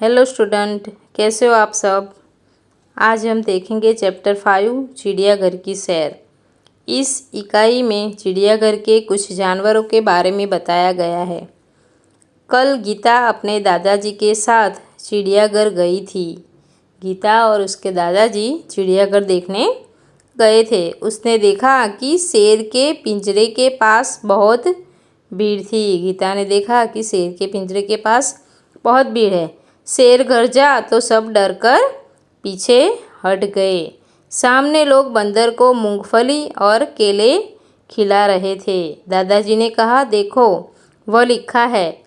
Hello student, कैसे हो आप सब। आज हम देखेंगे चैप्टर 5 चिड़ियाघर की सैर। इस इकाई में चिड़ियाघर के कुछ जानवरों के बारे में बताया गया है। कल गीता अपने दादाजी के साथ चिड़ियाघर गई थी। गीता और उसके दादाजी चिड़ियाघर देखने गए थे। उसने देखा कि शेर के पिंजरे के पास बहुत भीड़ थी। गीता ने देखा कि शेर के पिंजरे के पास बहुत भीड़ है। शेर घर जा तो सब डरकर पीछे हट गए। सामने लोग बंदर को मूंगफली और केले खिला रहे थे। दादाजी ने कहा, देखो वह लिखा है,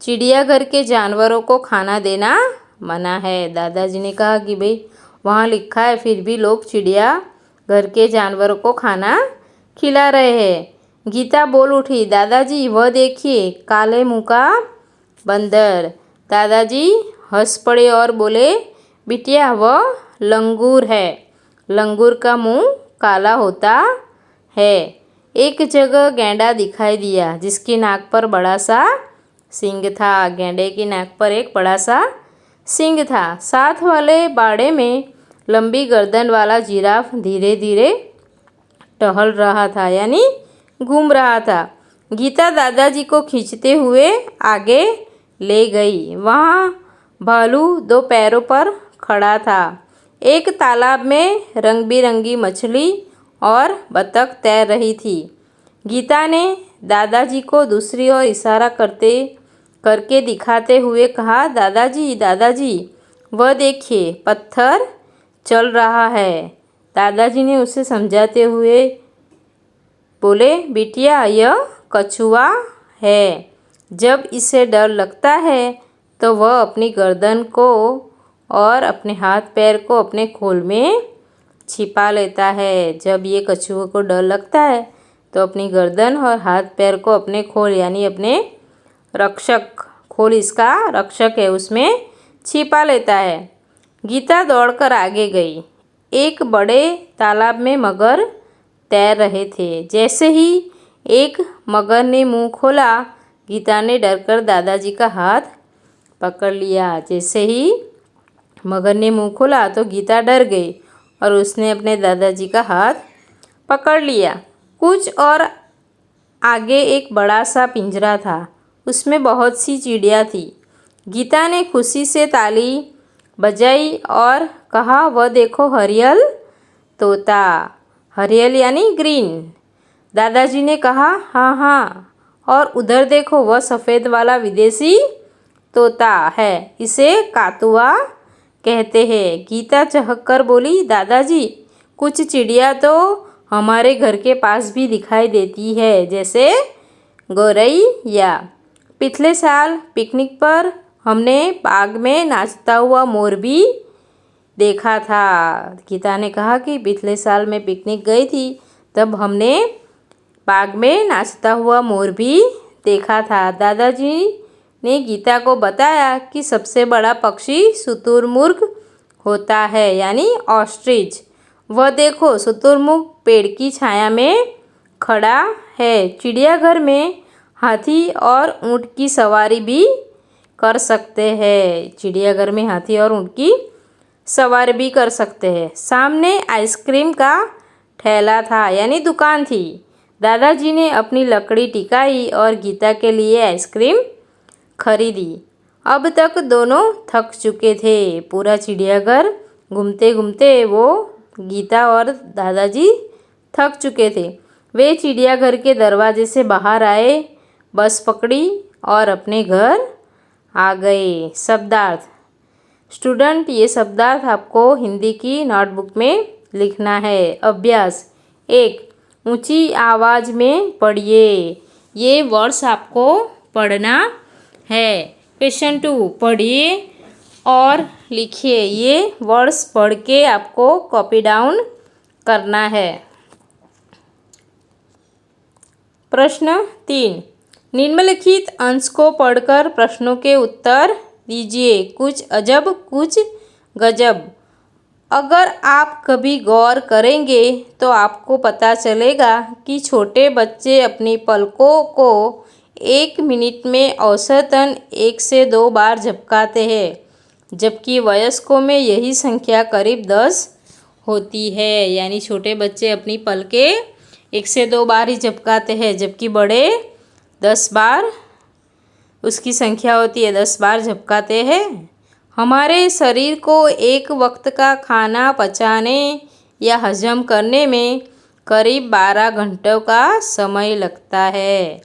चिड़ियाघर के जानवरों को खाना देना मना है। दादाजी ने कहा कि भाई वहाँ लिखा है, फिर भी लोग चिड़ियाघर के जानवरों को खाना खिला रहे हैं। गीता बोल उठी, दादाजी वह देखिए, काले मुंह का बंदर। दादाजी हंस पड़े और बोले, बिटिया वह लंगूर है। लंगूर का मुंह काला होता है। एक जगह गैंडा दिखाई दिया जिसकी नाक पर बड़ा सा सींग था। गैंडे की नाक पर एक बड़ा सा सींग था। साथ वाले बाड़े में लंबी गर्दन वाला जिराफ धीरे धीरे टहल रहा था, यानी घूम रहा था। गीता दादाजी को खींचते हुए आगे ले गई। वहाँ भालू दो पैरों पर खड़ा था। एक तालाब में रंग बिरंगी मछली और बतख तैर रही थी। गीता ने दादाजी को दूसरी ओर इशारा करके दिखाते हुए कहा, दादाजी दादाजी वह देखिए, पत्थर चल रहा है। दादाजी ने उसे समझाते हुए बोले, बिटिया यह कछुआ है। जब इसे डर लगता है तो वह अपनी गर्दन को और अपने हाथ पैर को अपने खोल में छिपा लेता है। जब ये कछुए को डर लगता है तो अपनी गर्दन और हाथ पैर को अपने खोल, यानी अपने रक्षक, खोल इसका रक्षक है, उसमें छिपा लेता है। गीता दौड़कर आगे गई। एक बड़े तालाब में मगर तैर रहे थे। जैसे ही एक मगर ने मुंह खोला, गीता ने डरकर दादाजी का हाथ पकड़ लिया। जैसे ही मगर ने मुंह खोला तो गीता डर गई और उसने अपने दादाजी का हाथ पकड़ लिया। कुछ और आगे एक बड़ा सा पिंजरा था। उसमें बहुत सी चिड़िया थी। गीता ने खुशी से ताली बजाई और कहा, वह देखो हरियल तोता। हरियल यानी ग्रीन। दादाजी ने कहा, हाँ हाँ, और उधर देखो वह सफ़ेद वाला विदेशी तोता है, इसे कातुआ कहते हैं। गीता चहककर बोली, दादाजी कुछ चिड़िया तो हमारे घर के पास भी दिखाई देती है, जैसे गौरैया। पिछले साल पिकनिक पर हमने बाग में नाचता हुआ मोर भी देखा था। गीता ने कहा कि पिछले साल मैं पिकनिक गई थी, तब हमने बाग में नाचता हुआ मोर भी देखा था। दादाजी ने गीता को बताया कि सबसे बड़ा पक्षी शुतुरमुर्ग होता है, यानी ऑस्ट्रिच। वह देखो, शुतुरमुर्ग पेड़ की छाया में खड़ा है। चिड़ियाघर में हाथी और ऊँट की सवारी भी कर सकते हैं। चिड़ियाघर में हाथी और ऊँट की सवारी भी कर सकते हैं। सामने आइसक्रीम का ठेला था, यानी दुकान थी। दादाजी ने अपनी लकड़ी टिकाई और गीता के लिए आइसक्रीम खरीदी। अब तक दोनों थक चुके थे। पूरा चिड़ियाघर घूमते घूमते वो गीता और दादाजी थक चुके थे। वे चिड़ियाघर के दरवाजे से बाहर आए, बस पकड़ी और अपने घर आ गए। शब्दार्थ। स्टूडेंट, ये शब्दार्थ आपको हिंदी की नोटबुक में लिखना है। अभ्यास 1, ऊंची आवाज़ में पढ़िए। ये वर्ड्स आपको पढ़ना है। क्वेश्चन 2, पढ़िए और लिखिए। ये वर्ड्स पढ़ के आपको कॉपी डाउन करना है। प्रश्न 3, निम्नलिखित अंश को पढ़कर प्रश्नों के उत्तर दीजिए। कुछ अजब कुछ गजब। अगर आप कभी गौर करेंगे तो आपको पता चलेगा कि छोटे बच्चे अपनी पलकों को 1 मिनट में औसतन 1 से 2 बार झपकाते हैं। जबकि वयस्कों में यही संख्या करीब 10 होती है। यानी छोटे बच्चे अपनी पलकें 1 से 2 बार ही झपकाते हैं, जबकि बड़े 10 बार उसकी संख्या होती है, 10 बार झपकाते हैं। हमारे शरीर को एक वक्त का खाना पचाने या हजम करने में करीब 12 घंटों का समय लगता है।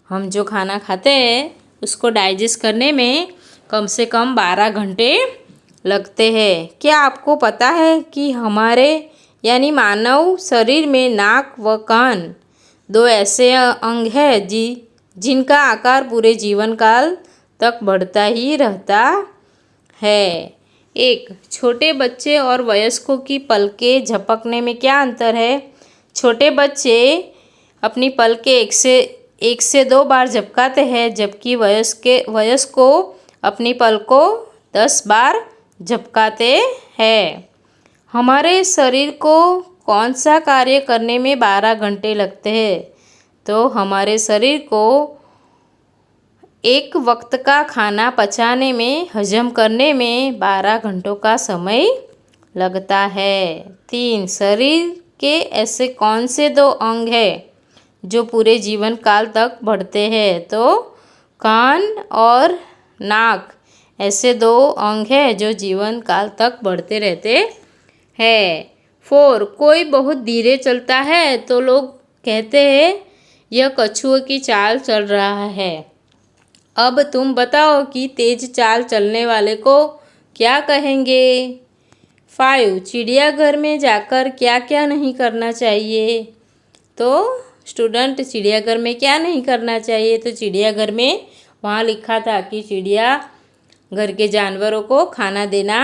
हम जो खाना खाते हैं उसको डाइजेस्ट करने में कम से कम 12 घंटे लगते हैं। क्या आपको पता है कि हमारे यानी मानव शरीर में नाक व कान 2 ऐसे अंग हैं जिनका आकार पूरे जीवन काल तक बढ़ता ही रहता है। 1. छोटे बच्चे और वयस्कों की पलकें झपकने में क्या अंतर है? छोटे बच्चे अपनी पलकें 1 से 2 बार झपकाते हैं, जबकि वयस्कों अपनी पलकों 10 बार झपकाते हैं। हमारे शरीर को कौन सा कार्य करने में 12 घंटे लगते हैं? तो हमारे शरीर को एक वक्त का खाना पचाने में, हजम करने में 12 घंटों का समय लगता है। 3. शरीर के ऐसे कौन से 2 अंग हैं जो पूरे जीवन काल तक बढ़ते हैं? तो कान और नाक ऐसे 2 अंग हैं जो जीवन काल तक बढ़ते रहते हैं। 4. कोई बहुत धीरे चलता है तो लोग कहते हैं यह कछुए की चाल चल रहा है। अब तुम बताओ कि तेज चाल चलने वाले को क्या कहेंगे? 5. चिड़ियाघर में जाकर क्या क्या नहीं करना चाहिए? तो स्टूडेंट, चिड़ियाघर में क्या नहीं करना चाहिए? तो चिड़ियाघर में वहाँ लिखा था कि चिड़ियाघर के जानवरों को खाना देना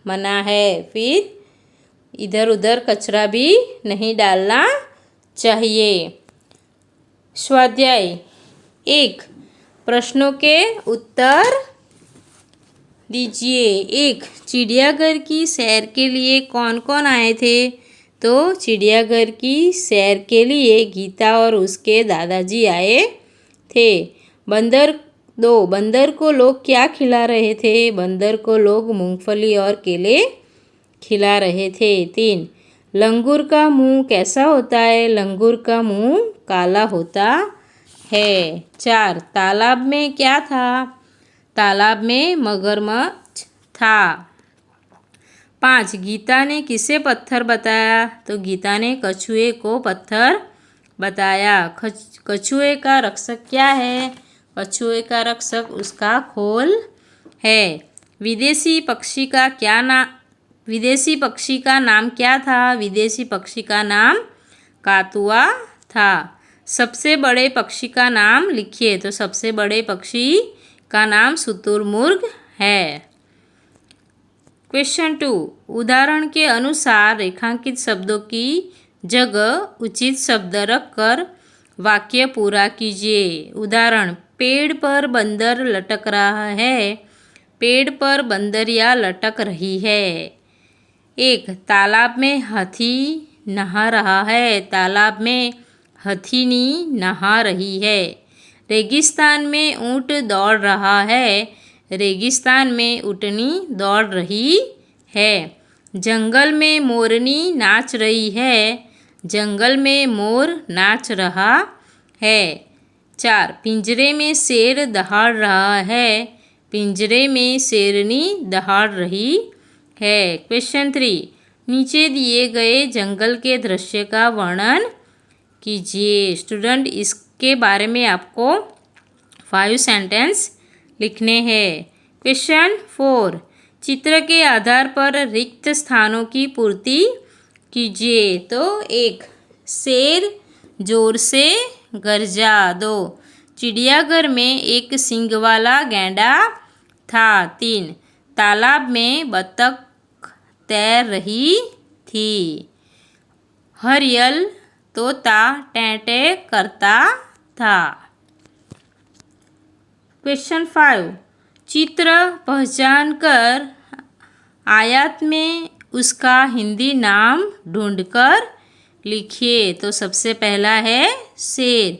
मना है। फिर इधर उधर कचरा भी नहीं डालना चाहिए। स्वाध्याय 1. प्रश्नों के उत्तर दीजिए। 1. चिड़ियाघर की सैर के लिए कौन कौन आए थे? तो चिड़ियाघर की सैर के लिए गीता और उसके दादाजी आए थे। 2. बंदर को लोग क्या खिला रहे थे? बंदर को लोग मूंगफली और केले खिला रहे थे। 3. लंगूर का मुंह कैसा होता है? लंगूर का मुंह काला होता है। 4. तालाब में क्या था? तालाब में मगरमच्छ था। 5. गीता ने किसे पत्थर बताया? तो गीता ने कछुए को पत्थर बताया। कछुए का रक्षक क्या है? कछुए का रक्षक उसका खोल है। विदेशी पक्षी का नाम क्या था? विदेशी पक्षी का नाम कातुआ था। सबसे बड़े पक्षी का नाम लिखिए। तो सबसे बड़े पक्षी का नाम शुतुरमुर्ग है। क्वेश्चन 2. उदाहरण के अनुसार रेखांकित शब्दों की जगह उचित शब्द रखकर वाक्य पूरा कीजिए। उदाहरण: पेड़ पर बंदर लटक रहा है। पेड़ पर बंदरिया लटक रही है। 1. तालाब में हाथी नहा रहा है। तालाब में हथिनी नहा रही है। रेगिस्तान में ऊंट दौड़ रहा है। रेगिस्तान में ऊँटनी दौड़ रही है। जंगल में मोरनी नाच रही है। जंगल में मोर नाच रहा है। 4. पिंजरे में शेर दहाड़ रहा है। पिंजरे में शेरनी दहाड़ रही है। क्वेश्चन 3. नीचे दिए गए जंगल के दृश्य का वर्णन कीजिए। स्टूडेंट, इसके बारे में आपको 5 सेंटेंस लिखने हैं। क्वेश्चन 4. चित्र के आधार पर रिक्त स्थानों की पूर्ति कीजिए। तो 1. शेर जोर से गरजा। 2. चिड़ियाघर में एक सींग वाला गैंडा था। 3. तालाब में बतख तैर रही थी। हरियल तोता टें-टें करता था। क्वेश्चन 5. चित्र पहचान कर आयत में उसका हिंदी नाम ढूंढकर लिखिए। तो सबसे पहला है शेर,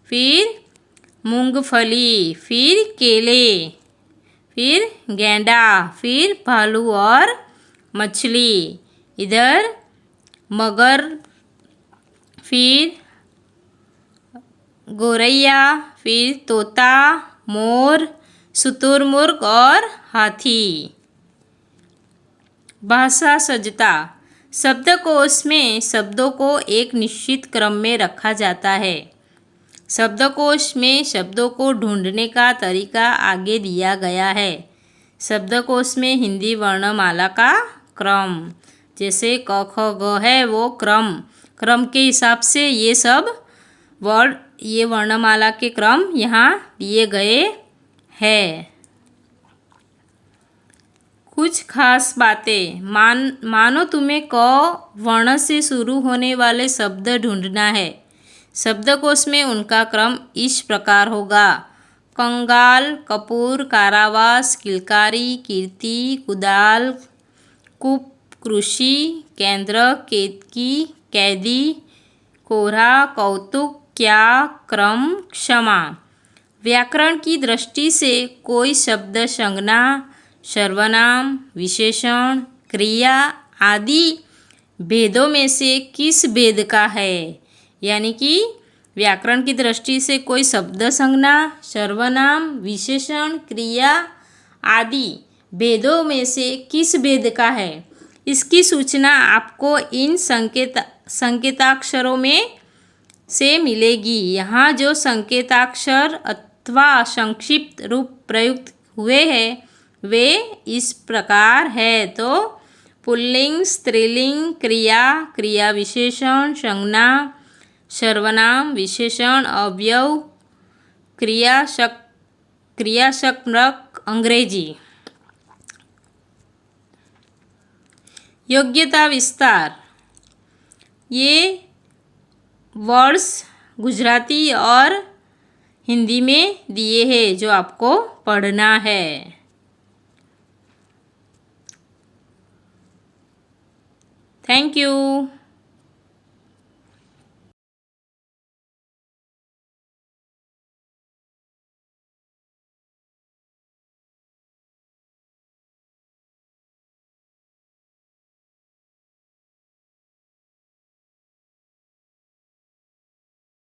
फिर मूंगफली, फिर केले, फिर गैंडा, फिर भालू और मछली। इधर मगर, फिर गौरैया, फिर तोता, मोर, शुतुरमुर्ग और हाथी। भाषा सज्जता। शब्दकोश में शब्दों को एक निश्चित क्रम में रखा जाता है। शब्दकोश में शब्दों को ढूंढने का तरीका आगे दिया गया है। शब्दकोश में हिंदी वर्णमाला का क्रम, जैसे क ख ग है वो क्रम के हिसाब से ये सब वर्ड, ये वर्णमाला के क्रम यहाँ दिए गए हैं। कुछ खास बातें। मानो तुम्हें क वर्ण से शुरू होने वाले शब्द ढूंढना है। शब्दकोश में उनका क्रम इस प्रकार होगा: कंगाल, कपूर, कारावास, किलकारी, कीर्ति, कुदाल, कूप, कृषि, केंद्र, केतकी, कैदी, कोढ़ा, कौतुक, क्या, क्रम, क्षमा। व्याकरण की दृष्टि से कोई शब्द संज्ञा, सर्वनाम, विशेषण, क्रिया आदि भेदों में से किस भेद का है? यानी कि व्याकरण की दृष्टि से कोई शब्द संज्ञा, सर्वनाम, विशेषण, क्रिया आदि भेदों में से किस भेद का है, इसकी सूचना आपको इन संकेताक्षरों में से मिलेगी। यहाँ जो संकेताक्षर अथवा संक्षिप्त रूप प्रयुक्त हुए हैं वे इस प्रकार है। तो पुल्लिंग, स्त्रीलिंग, क्रिया, क्रिया विशेषण, संज्ञा, सर्वनाम, विशेषण, अवयव, क्रियाशक्मक, अंग्रेजी। योग्यता विस्तार। ये वर्ड्स गुजराती और हिंदी में दिए हैं जो आपको पढ़ना है। Thank you.